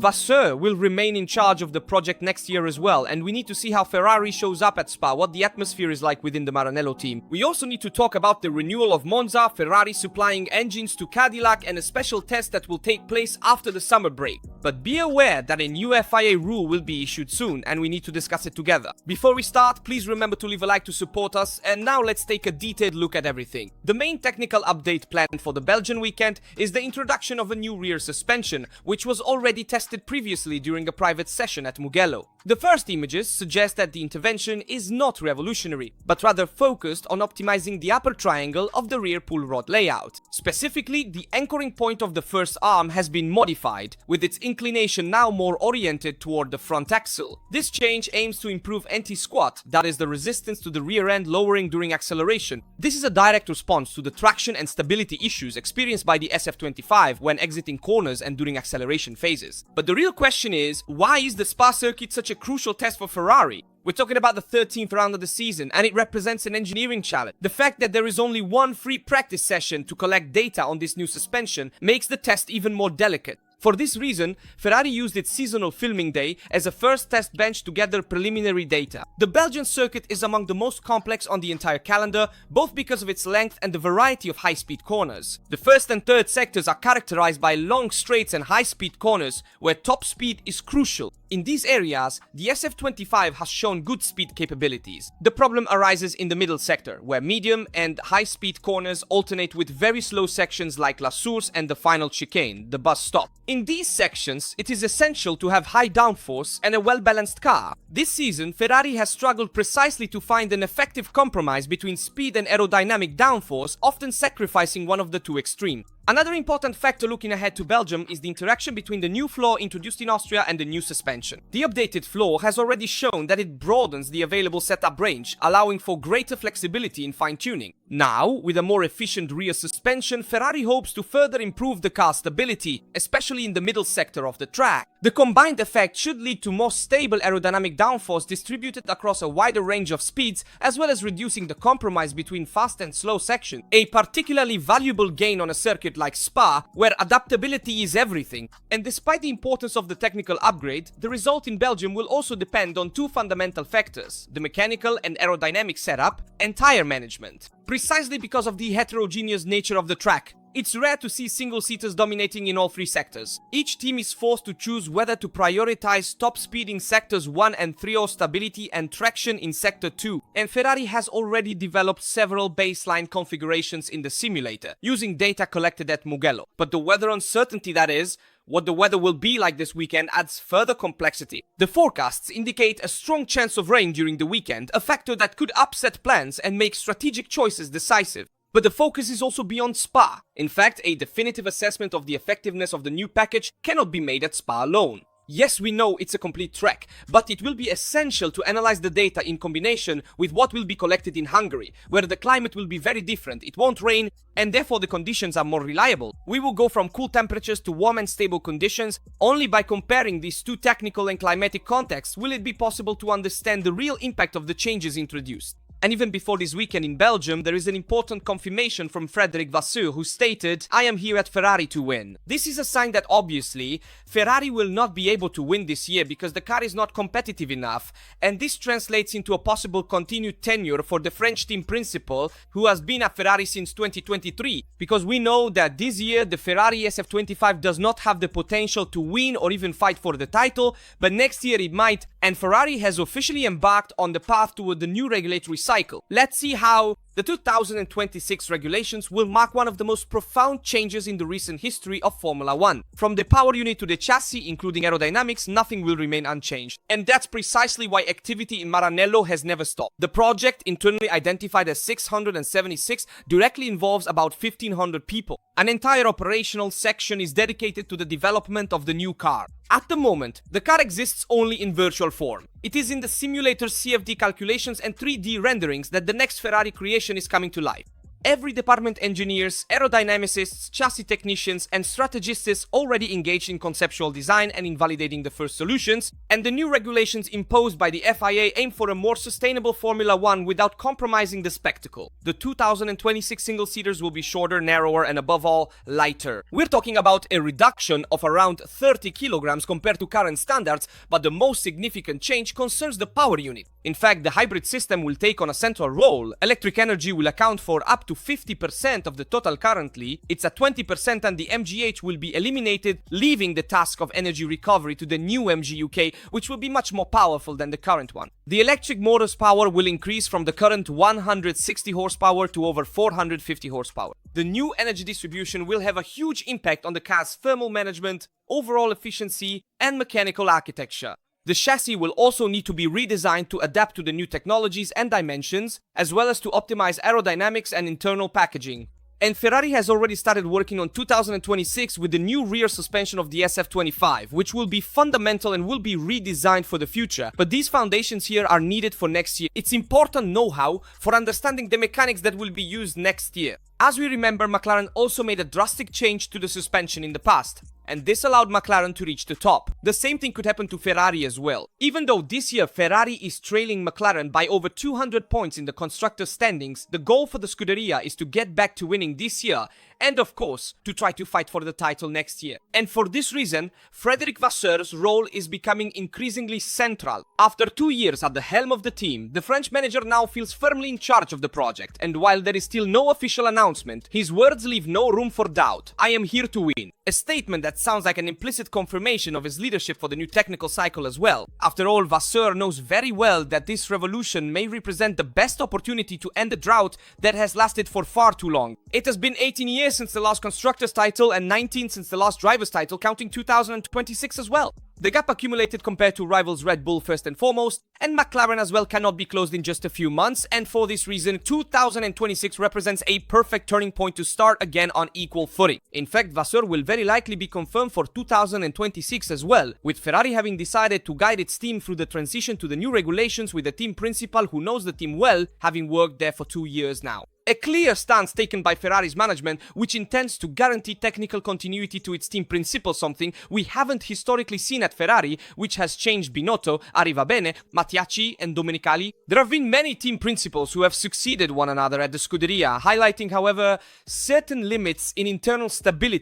Vasseur will remain in charge of the project next year as well, and we need to see how Ferrari shows up at Spa, what the atmosphere is like within the Maranello team. We also need to talk about the renewal of Monza, Ferrari supplying engines to Cadillac, and a special test that will take place after the summer break. But be aware that a new FIA rule will be issued soon, and we need to discuss it together. Before we start, please remember to leave a like to support us, and now let's take a detailed look at everything. The main technical update planned for the Belgian weekend is the introduction of a new rear suspension, which was already tested previously during a private session at Mugello. The first images suggest that the intervention is not revolutionary, but rather focused on optimizing the upper triangle of the rear pull rod layout. Specifically, the anchoring point of the first arm has been modified, with its inclination now more oriented toward the front axle. This change aims to improve anti-squat, that is the resistance to the rear end lowering during acceleration. This is a direct response to the traction and stability issues experienced by the SF25 when exiting corners and during acceleration phases. But the real question is, why is the Spa circuit such a crucial test for Ferrari? We're talking about the 13th round of the season, and it represents an engineering challenge. The fact that there is only one free practice session to collect data on this new suspension makes the test even more delicate. For this reason, Ferrari used its seasonal filming day as a first test bench to gather preliminary data. The Belgian circuit is among the most complex on the entire calendar, both because of its length and the variety of high-speed corners. The first and third sectors are characterized by long straights and high-speed corners, where top speed is crucial. In these areas, the SF25 has shown good speed capabilities. The problem arises in the middle sector, where medium and high-speed corners alternate with very slow sections like La Source and the final chicane, the bus stop. In these sections, it is essential to have high downforce and a well-balanced car. This season, Ferrari has struggled precisely to find an effective compromise between speed and aerodynamic downforce, often sacrificing one of the two extremes. Another important factor looking ahead to Belgium is the interaction between the new floor introduced in Austria and the new suspension. The updated floor has already shown that it broadens the available setup range, allowing for greater flexibility in fine-tuning. Now, with a more efficient rear suspension, Ferrari hopes to further improve the car's stability, especially in the middle sector of the track. The combined effect should lead to more stable aerodynamic downforce distributed across a wider range of speeds, as well as reducing the compromise between fast and slow sections, a particularly valuable gain on a circuit like Spa, where adaptability is everything. And despite the importance of the technical upgrade, the result in Belgium will also depend on two fundamental factors: the mechanical and aerodynamic setup and tire management. Precisely because of the heterogeneous nature of the track, it's rare to see single-seaters dominating in all three sectors. Each team is forced to choose whether to prioritize top speed in sectors 1 and 3 or stability and traction in sector 2. And Ferrari has already developed several baseline configurations in the simulator, using data collected at Mugello. But the weather uncertainty, that is, what the weather will be like this weekend, adds further complexity. The forecasts indicate a strong chance of rain during the weekend, a factor that could upset plans and make strategic choices decisive. But the focus is also beyond Spa. In fact, a definitive assessment of the effectiveness of the new package cannot be made at Spa alone. Yes, we know it's a complete trek, but it will be essential to analyze the data in combination with what will be collected in Hungary, where the climate will be very different, it won't rain, and therefore the conditions are more reliable. We will go from cool temperatures to warm and stable conditions. Only by comparing these two technical and climatic contexts will it be possible to understand the real impact of the changes introduced. And even before this weekend in Belgium, there is an important confirmation from Frédéric Vasseur, who stated, "I am here at Ferrari to win." This is a sign that obviously, Ferrari will not be able to win this year because the car is not competitive enough, and this translates into a possible continued tenure for the French team principal, who has been at Ferrari since 2023, because we know that this year the Ferrari SF25 does not have the potential to win or even fight for the title, but next year it might, and Ferrari has officially embarked on the path toward the new regulatory cycle. Let's see how the 2026 regulations will mark one of the most profound changes in the recent history of Formula 1. From the power unit to the chassis, including aerodynamics, nothing will remain unchanged. And that's precisely why activity in Maranello has never stopped. The project, internally identified as 676, directly involves about 1,500 people. An entire operational section is dedicated to the development of the new car. At the moment, the car exists only in virtual form. It is in the simulator's CFD calculations and 3D renderings that the next Ferrari creation is coming to life. Every department engineers, aerodynamicists, chassis technicians, and strategists already engaged in conceptual design and in validating the first solutions, and the new regulations imposed by the FIA aim for a more sustainable Formula 1 without compromising the spectacle. The 2026 single-seaters will be shorter, narrower, and above all, lighter. We're talking about a reduction of around 30 kilograms compared to current standards, but the most significant change concerns the power unit. In fact, the hybrid system will take on a central role. Electric energy will account for up to 50% of the total currently. It's at 20% and the MGH will be eliminated, leaving the task of energy recovery to the new MGUK, which will be much more powerful than the current one. The electric motor's power will increase from the current 160 horsepower to over 450 horsepower. The new energy distribution will have a huge impact on the car's thermal management, overall efficiency, and mechanical architecture. The chassis will also need to be redesigned to adapt to the new technologies and dimensions, as well as to optimize aerodynamics and internal packaging. And Ferrari has already started working on 2026 with the new rear suspension of the SF25, which will be fundamental and will be redesigned for the future. But these foundations here are needed for next year. It's important know-how for understanding the mechanics that will be used next year. As we remember, McLaren also made a drastic change to the suspension in the past, and this allowed McLaren to reach the top. The same thing could happen to Ferrari as well. Even though this year Ferrari is trailing McLaren by over 200 points in the constructors' standings, the goal for the Scuderia is to get back to winning this year, and of course, to try to fight for the title next year. And for this reason, Frédéric Vasseur's role is becoming increasingly central. After 2 years at the helm of the team, the French manager now feels firmly in charge of the project, and while there is still no official announcement, his words leave no room for doubt. I am here to win. A statement that sounds like an implicit confirmation of his leadership for the new technical cycle as well. After all, Vasseur knows very well that this revolution may represent the best opportunity to end the drought that has lasted for far too long. It has been 18 years since the last constructors title and 19 since the last drivers title, counting 2026 as well. The gap accumulated compared to rivals Red Bull first and foremost, and McLaren as well cannot be closed in just a few months, and for this reason 2026 represents a perfect turning point to start again on equal footing. In fact, Vasseur will very likely be confirmed for 2026 as well, with Ferrari having decided to guide its team through the transition to the new regulations with the team principal who knows the team well, having worked there for 2 years now. A clear stance taken by Ferrari's management, which intends to guarantee technical continuity to its team principal, something we haven't historically seen at Ferrari, which has changed Binotto, Arrivabene, Mattiacci and Domenicali. There have been many team principals who have succeeded one another at the Scuderia, highlighting, however, certain limits in internal stability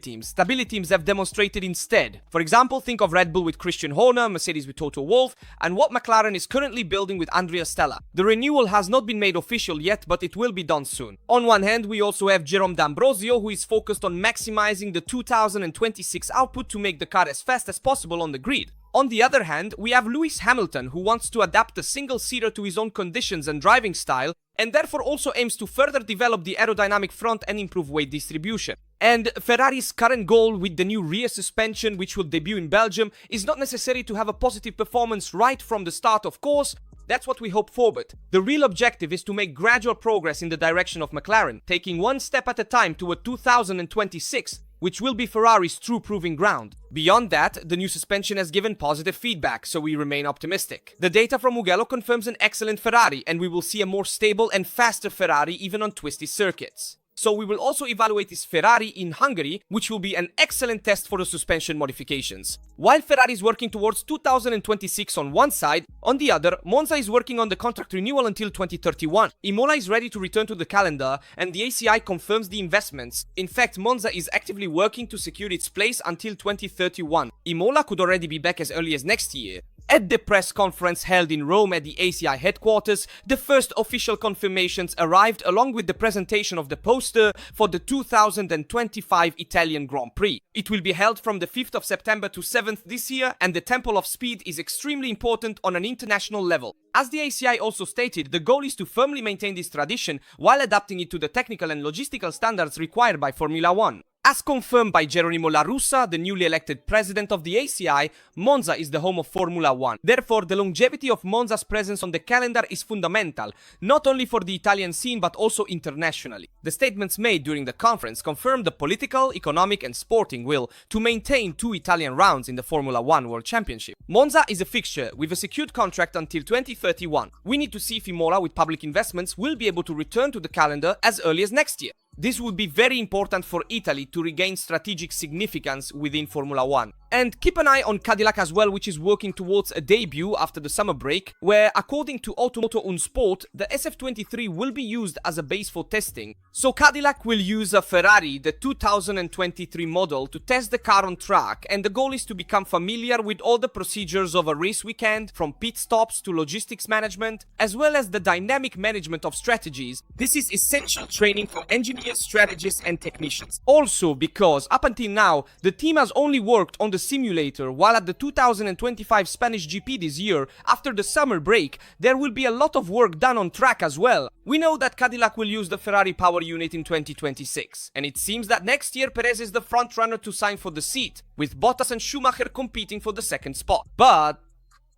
teams have demonstrated instead. For example, think of Red Bull with Christian Horner, Mercedes with Toto Wolff, and what McLaren is currently building with Andrea Stella. The renewal has not been made official yet, but it will be done soon. On one hand, we also have Jerome D'Ambrosio, who is focused on maximizing the 2026 output to make the car as fast as possible on the grid. On the other hand, we have Lewis Hamilton, who wants to adapt the single-seater to his own conditions and driving style, and therefore also aims to further develop the aerodynamic front and improve weight distribution. And Ferrari's current goal with the new rear suspension, which will debut in Belgium, is not necessary to have a positive performance right from the start, of course. That's what we hope for, but the real objective is to make gradual progress in the direction of McLaren, taking one step at a time toward 2026, which will be Ferrari's true proving ground. Beyond that, the new suspension has given positive feedback, so we remain optimistic. The data from Mugello confirms an excellent Ferrari, and we will see a more stable and faster Ferrari even on twisty circuits. So we will also evaluate this Ferrari in Hungary, which will be an excellent test for the suspension modifications. While Ferrari is working towards 2026 on one side, on the other, Monza is working on the contract renewal until 2031. Imola is ready to return to the calendar, and the ACI confirms the investments. In fact, Monza is actively working to secure its place until 2031. Imola could already be back as early as next year. At the press conference held in Rome at the ACI headquarters, the first official confirmations arrived along with the presentation of the poster for the 2025 Italian Grand Prix. It will be held from the 5th of September to 7th this year, and the Temple of Speed is extremely important on an international level. As the ACI also stated, the goal is to firmly maintain this tradition while adapting it to the technical and logistical standards required by Formula 1. As confirmed by Geronimo La Russa, the newly elected president of the ACI, Monza is the home of Formula 1. Therefore, the longevity of Monza's presence on the calendar is fundamental, not only for the Italian scene but also internationally. The statements made during the conference confirmed the political, economic and sporting will to maintain 2 Italian rounds in the Formula 1 World Championship. Monza is a fixture with a secured contract until 2031. We need to see if Imola, with public investments, will be able to return to the calendar as early as next year. This would be very important for Italy to regain strategic significance within Formula 1. And keep an eye on Cadillac as well, which is working towards a debut after the summer break, where according to Automoto Un Sport, the SF23 will be used as a base for testing. So Cadillac will use a Ferrari, the 2023 model, to test the car on track, and the goal is to become familiar with all the procedures of a race weekend, from pit stops to logistics management, as well as the dynamic management of strategies. This is essential training for engineers, strategists and technicians. Also because up until now, the team has only worked on the simulator, while at the 2025 Spanish GP this year, after the summer break, there will be a lot of work done on track as well. We know that Cadillac will use the Ferrari power unit in 2026, and it seems that next year Perez is the front runner to sign for the seat, with Bottas and Schumacher competing for the second spot. But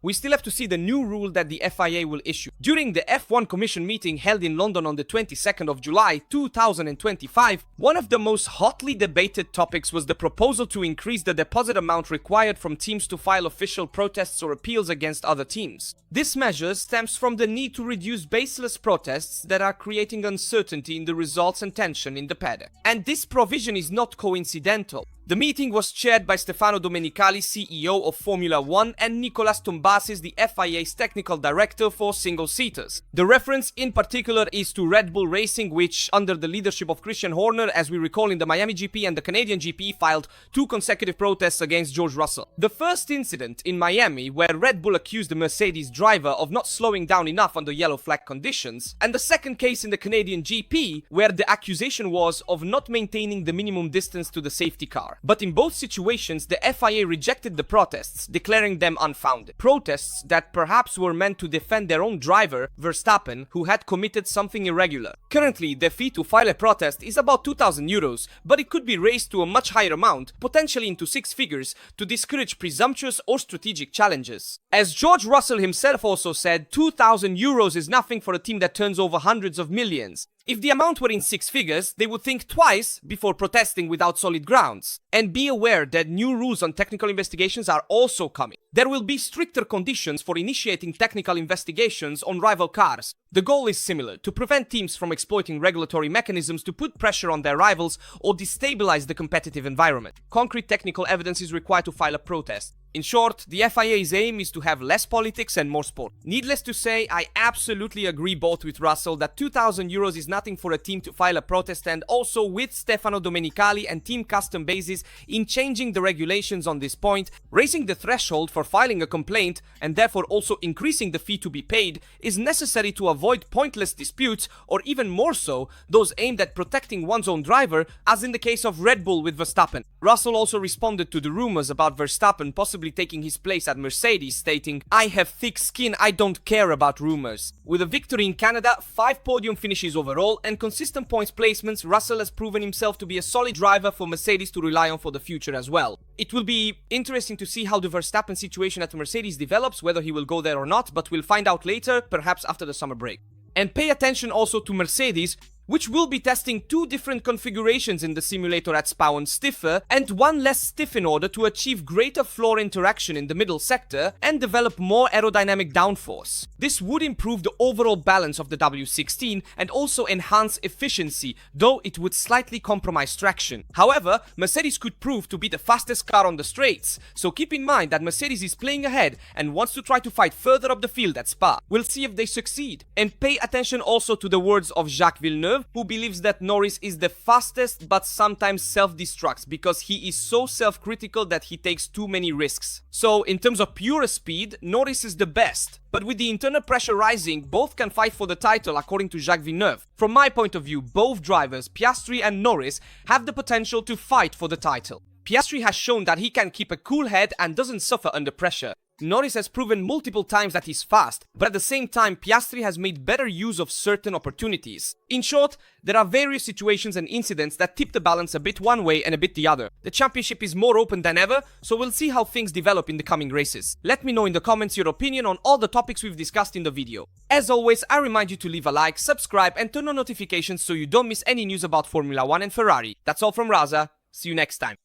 we still have to see the new rule that the FIA will issue. During the F1 Commission meeting held in London on the 22nd of July 2025, one of the most hotly debated topics was the proposal to increase the deposit amount required from teams to file official protests or appeals against other teams. This measure stems from the need to reduce baseless protests that are creating uncertainty in the results and tension in the paddock. And this provision is not coincidental. The meeting was chaired by Stefano Domenicali, CEO of Formula 1, and Nicolas Tombazis, the FIA's technical director for single-seaters. The reference in particular is to Red Bull Racing, which, under the leadership of Christian Horner, as we recall in the Miami GP and the Canadian GP, filed 2 consecutive protests against George Russell. The first incident in Miami, where Red Bull accused the Mercedes driver of not slowing down enough under yellow flag conditions, and the second case in the Canadian GP, where the accusation was of not maintaining the minimum distance to the safety car. But in both situations, the FIA rejected the protests, declaring them unfounded. Protests that perhaps were meant to defend their own driver, Verstappen, who had committed something irregular. Currently, the fee to file a protest is about €2,000, but it could be raised to a much higher amount, potentially into 6 figures, to discourage presumptuous or strategic challenges. As George Russell himself also said, €2,000 is nothing for a team that turns over hundreds of millions. If the amount were in 6 figures, they would think twice before protesting without solid grounds. And be aware that new rules on technical investigations are also coming. There will be stricter conditions for initiating technical investigations on rival cars. The goal is similar, to prevent teams from exploiting regulatory mechanisms to put pressure on their rivals or destabilize the competitive environment. Concrete technical evidence is required to file a protest. In short, the FIA's aim is to have less politics and more sport. Needless to say, I absolutely agree both with Russell that €2,000 is nothing for a team to file a protest, and also with Stefano Domenicali and Team Custom Bases in changing the regulations on this point. Raising the threshold for filing a complaint, and therefore also increasing the fee to be paid, is necessary to avoid pointless disputes, or even more so, those aimed at protecting one's own driver, as in the case of Red Bull with Verstappen. Russell also responded to the rumors about Verstappen possibly taking his place at Mercedes, stating, "I have thick skin, I don't care about rumors." With a victory in Canada, 5 podium finishes overall, and consistent points placements, Russell has proven himself to be a solid driver for Mercedes to rely on for the future as well. It will be interesting to see how the Verstappen situation at Mercedes develops, whether he will go there or not, but we'll find out later, perhaps after the summer break. And pay attention also to Mercedes, which will be testing 2 different configurations in the simulator at Spa, one stiffer and one less stiff, in order to achieve greater floor interaction in the middle sector and develop more aerodynamic downforce. This would improve the overall balance of the W16 and also enhance efficiency, though it would slightly compromise traction. However, Mercedes could prove to be the fastest car on the straights, so keep in mind that Mercedes is playing ahead and wants to try to fight further up the field at Spa. We'll see if they succeed. And pay attention also to the words of Jacques Villeneuve, who believes that Norris is the fastest but sometimes self-destructs because he is so self-critical that he takes too many risks. So in terms of pure speed, Norris is the best. But with the internal pressure rising, both can fight for the title according to Jacques Villeneuve. From my point of view, both drivers, Piastri and Norris, have the potential to fight for the title. Piastri has shown that he can keep a cool head and doesn't suffer under pressure. Norris has proven multiple times that he's fast, but at the same time Piastri has made better use of certain opportunities. In short, there are various situations and incidents that tip the balance a bit one way and a bit the other. The championship is more open than ever, so we'll see how things develop in the coming races. Let me know in the comments your opinion on all the topics we've discussed in the video. As always, I remind you to leave a like, subscribe and turn on notifications so you don't miss any news about Formula 1 and Ferrari. That's all from Raza. See you next time.